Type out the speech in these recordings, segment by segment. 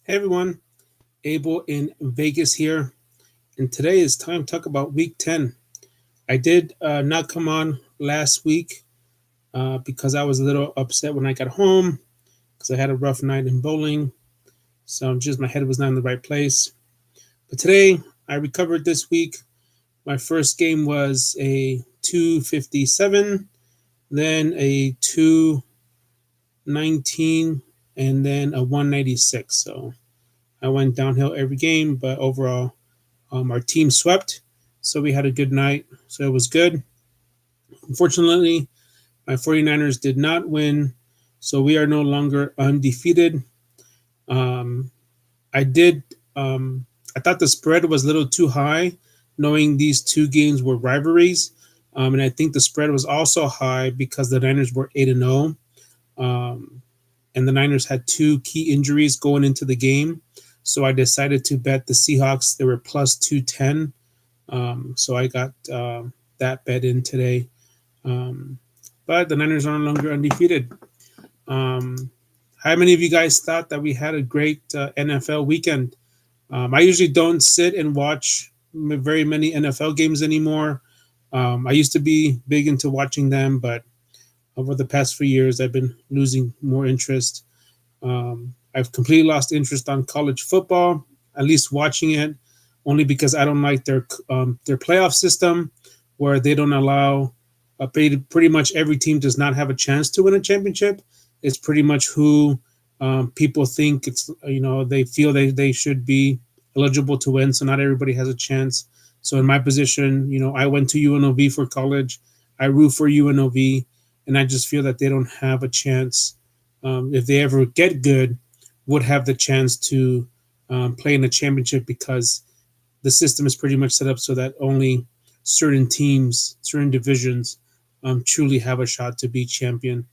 Hey everyone, Abel in Vegas here, and today is time to talk about Week 10. I did not come on last week because I was a little upset when I got home because I had a rough night in bowling, so just my head was not in the right place. But today I recovered this week. My first game was a 257, then a 219, and then a 196. So I went downhill every game, but overall, our team swept, so we had a good night. So it was good. Unfortunately, my 49ers did not win, so we are no longer undefeated. Um, I did. I thought the spread was a little too high, knowing these two games were rivalries, and I think the spread was also high because the Niners were 8-0, and the Niners had two key injuries going into the game. So I decided to bet the Seahawks. They were plus 210. So I got that bet in today. Um, but the Niners are no longer undefeated. Um, how many of you guys thought that we had a great NFL weekend? I usually don't sit and watch very many NFL games anymore. I used to be big into watching them, but over the past few years, I've been losing more interest. I've completely lost interest on college football, at least watching it, only because I don't like their playoff system, where they don't allow pretty much every team does not have a chance to win a championship. It's pretty much who people think they feel they should be eligible to win. So not everybody has a chance. So in my position, I went to UNLV for college. I root for UNLV, and I just feel that they don't have a chance. If they ever get good, would have the chance to play in a championship because the system is pretty much set up so that only certain teams, certain divisions, truly have a shot to be champion.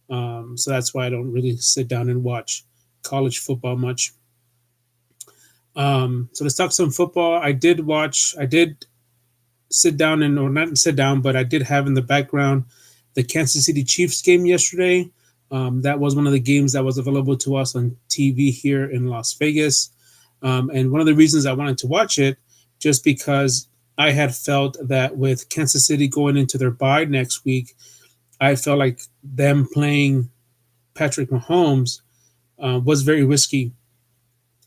So that's why I don't really sit down and watch college football much. So let's talk some football. I did sit down or not sit down, but I did have in the background the Kansas City Chiefs game yesterday. That was one of the games that was available to us on TV here in Las Vegas. And one of the reasons I wanted to watch it, just because I had felt that with Kansas City going into their bye next week, I felt like them playing Patrick Mahomes was very risky.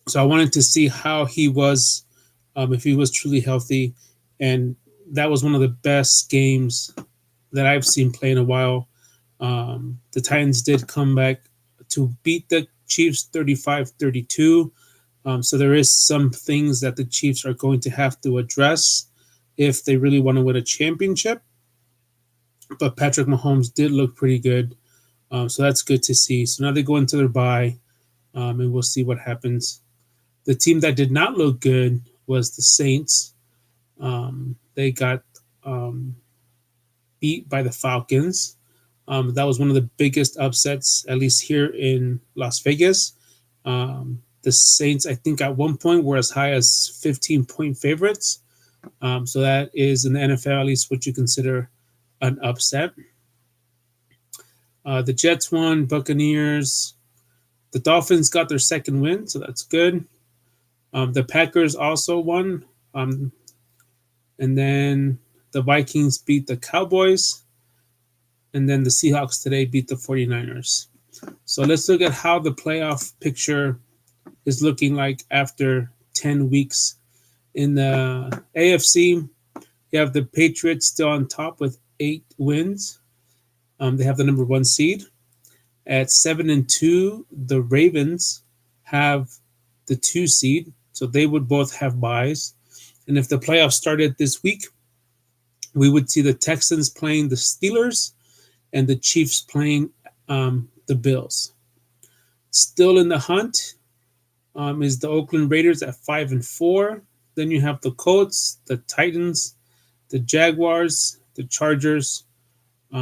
So I wanted to see how he was, if he was truly healthy. And that was one of the best games that I've seen play in a while. The Titans did come back to beat the Chiefs 35-32. So there is some things that the Chiefs are going to have to address if they really want to win a championship. But Patrick Mahomes did look pretty good. So that's good to see. So now they go into their bye, and we'll see what happens. The team that did not look good was the Saints. They got beat by the Falcons. That was one of the biggest upsets, at least here in Las Vegas. The Saints, I think, at one point were as high as 15-point favorites. So that is in the NFL, at least what you consider an upset. The Jets won, Buccaneers. The Dolphins got their second win, so that's good. The Packers also won. And then the Vikings beat the Cowboys. And then the Seahawks today beat the 49ers. So let's look at how the playoff picture is looking like after 10 weeks. In the AFC, you have the Patriots still on top with 8 wins. They have the number 1 seed. At 7-2, the Ravens have the 2 seed. So they would both have buys. And if the playoffs started this week, we would see the Texans playing the Steelers and the Chiefs playing the Bills. Still in the hunt is the Oakland Raiders at 5-4. Then you have the Colts, the Titans, the Jaguars, the Chargers at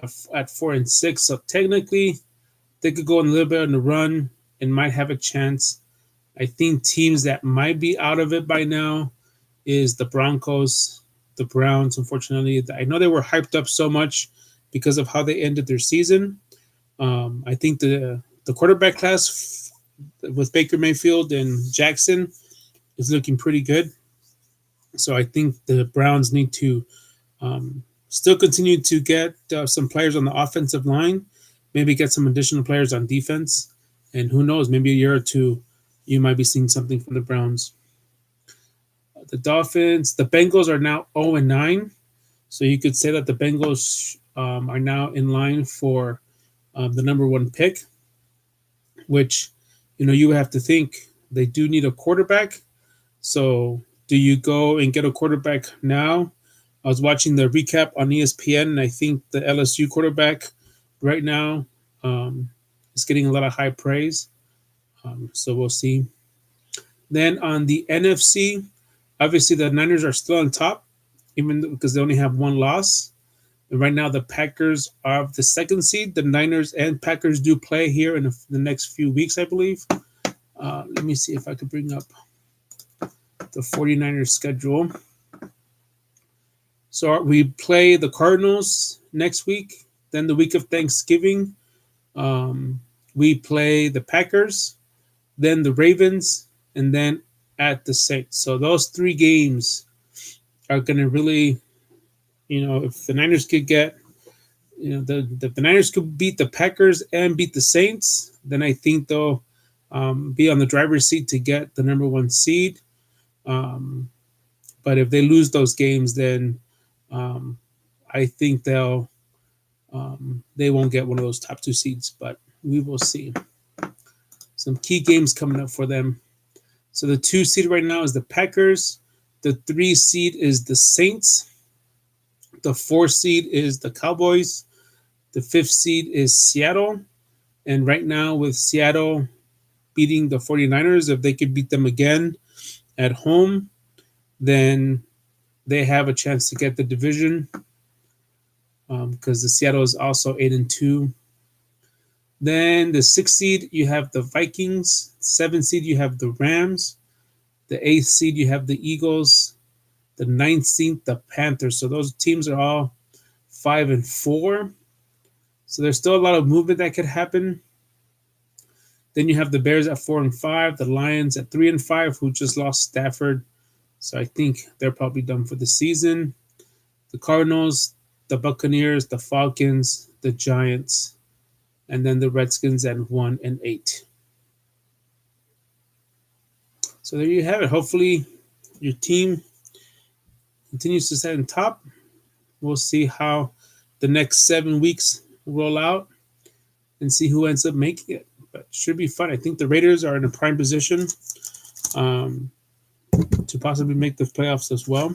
4-6. So technically, they could go a little bit on the run and might have a chance. I think teams that might be out of it by now is the Broncos, the Browns. Unfortunately, I know they were hyped up so much because of how they ended their season. I think the quarterback class with Baker Mayfield and Jackson is looking pretty good. So I think the Browns need to still continue to get some players on the offensive line, maybe get some additional players on defense, and who knows, maybe a year or two, you might be seeing something from the Browns. The Dolphins, the Bengals are now 0-9, so you could say that the Bengals are now in line for the number one pick, which you have to think they do need a quarterback. So do you go and get a quarterback now? I was watching the recap on ESPN, and I think the LSU quarterback right now is getting a lot of high praise. So we'll see. Then on the NFC, obviously the Niners are still on top, even because they only have one loss. And right now the Packers are the second seed. The Niners and Packers do play here in the next few weeks, I believe. Let me see if I could bring up the 49ers schedule. So we play the Cardinals next week. Then the week of Thanksgiving, we play the Packers, then the Ravens, and then at the Saints. So those three games are going to really, if the Niners could get, the Niners could beat the Packers and beat the Saints, then I think they'll be on the driver's seat to get the number one seed. But if they lose those games, then I think they won't get one of those top two seeds, but we will see. Some key games coming up for them. So the 2 seed right now is the Packers. The 3 seed is the Saints. The 4 seed is the Cowboys. The 5th seed is Seattle. And right now with Seattle beating the 49ers, if they could beat them again at home, then they have a chance to get the division, because the Seattle is also 8-2. Then the 6th seed, you have the Vikings. 7th seed, you have the Rams. The 8th seed, you have the Eagles. The 9th seed, the Panthers. So those teams are all 5-4. So there's still a lot of movement that could happen. Then you have the Bears at 4-5. The Lions at 3-5, who just lost Stafford. So I think they're probably done for the season. The Cardinals, the Buccaneers, the Falcons, the Giants, and then the Redskins at 1-8. So there you have it. Hopefully your team continues to stay on top. We'll see how the next 7 weeks roll out and see who ends up making it. But it should be fun. I think the Raiders are in a prime position to possibly make the playoffs as well,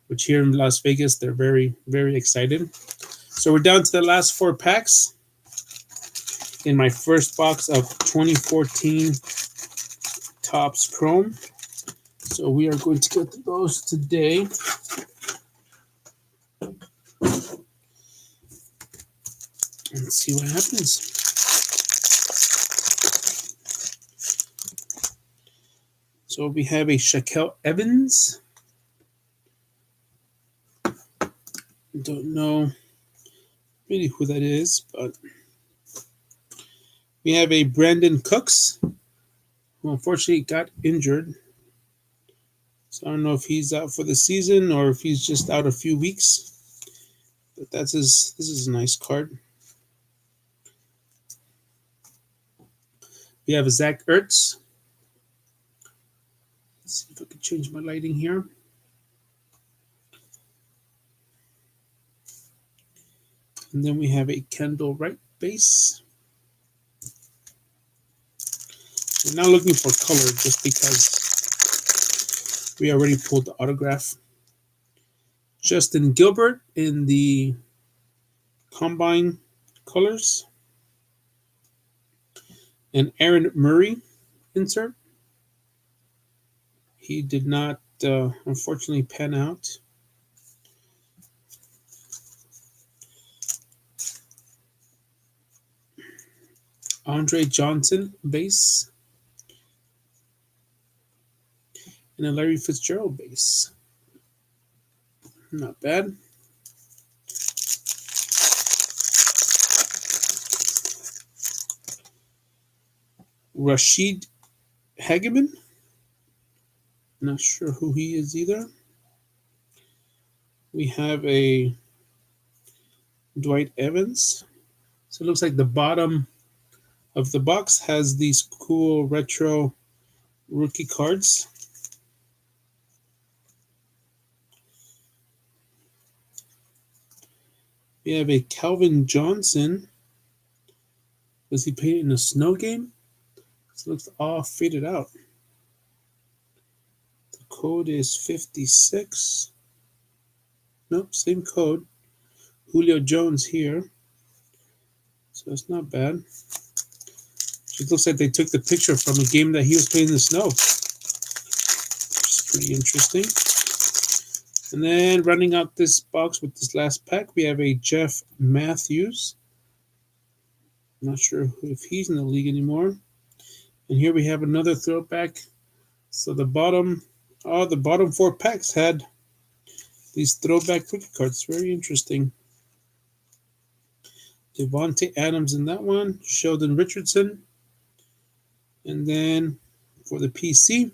which here in Las Vegas, they're very, very excited. So we're down to the last 4 packs in my first box of 2014 Topps Chrome. So we are going to get those today. Let's see what happens. So we have a Shaquille Evans. Don't know really who that is, but we have a Brandon Cooks, who unfortunately got injured. So I don't know if he's out for the season or if he's just out a few weeks. But this is a nice card. We have a Zach Ertz. Let's see if I can change my lighting here. And then we have a Kendall Wright base. We're now looking for color just because we already pulled the autograph. Justin Gilbert in the Combine colors. And Aaron Murray insert. He did not, unfortunately, pan out. Andre Johnson base. And a Larry Fitzgerald base. Not bad. Rashid Hageman. Not sure who he is either. We have a Dwight Evans. So it looks like the bottom of the box has these cool retro rookie cards. We have a Calvin Johnson. Was he painted in a snow game? So it looks all faded out. The code is 56. Nope, same code. Julio Jones here. So it's not bad. It looks like they took the picture from a game that he was playing in the snow. Which is pretty interesting. And then running out this box with this last pack, we have a Jeff Matthews. Not sure if he's in the league anymore. And here we have another throwback. So the bottom 4 packs had these throwback rookie cards. Very interesting. Devontae Adams in that one. Sheldon Richardson. And then for the PC,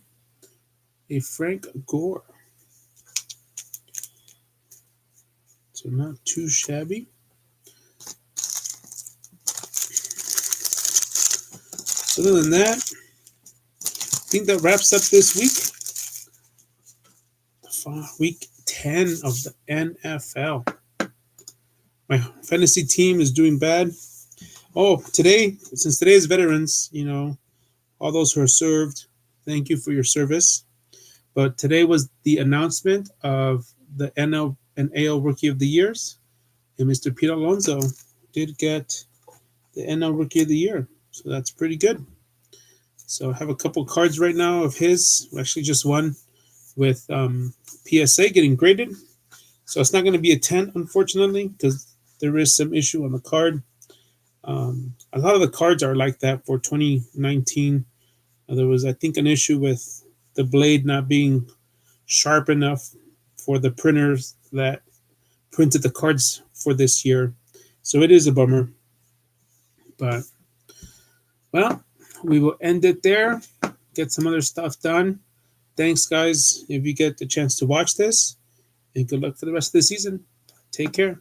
a Frank Gore. So not too shabby. Other than that, I think that wraps up this week. Week 10 of the NFL. My fantasy team is doing bad. Oh, since today is Veterans, all those who are served, thank you for your service. But today was the announcement of the NL and AL Rookie of the Years. And Mr. Pete Alonso did get the NL Rookie of the Year. So that's pretty good. So I have a couple cards right now of his. Actually, just one with PSA getting graded. So it's not going to be a 10, unfortunately, because there is some issue on the card. A lot of the cards are like that for 2019. There was, I think, an issue with the blade not being sharp enough for the printers that printed the cards for this year. So it is a bummer. But, well, we will end it there. Get some other stuff done. Thanks, guys, if you get the chance to watch this. And good luck for the rest of the season. Take care.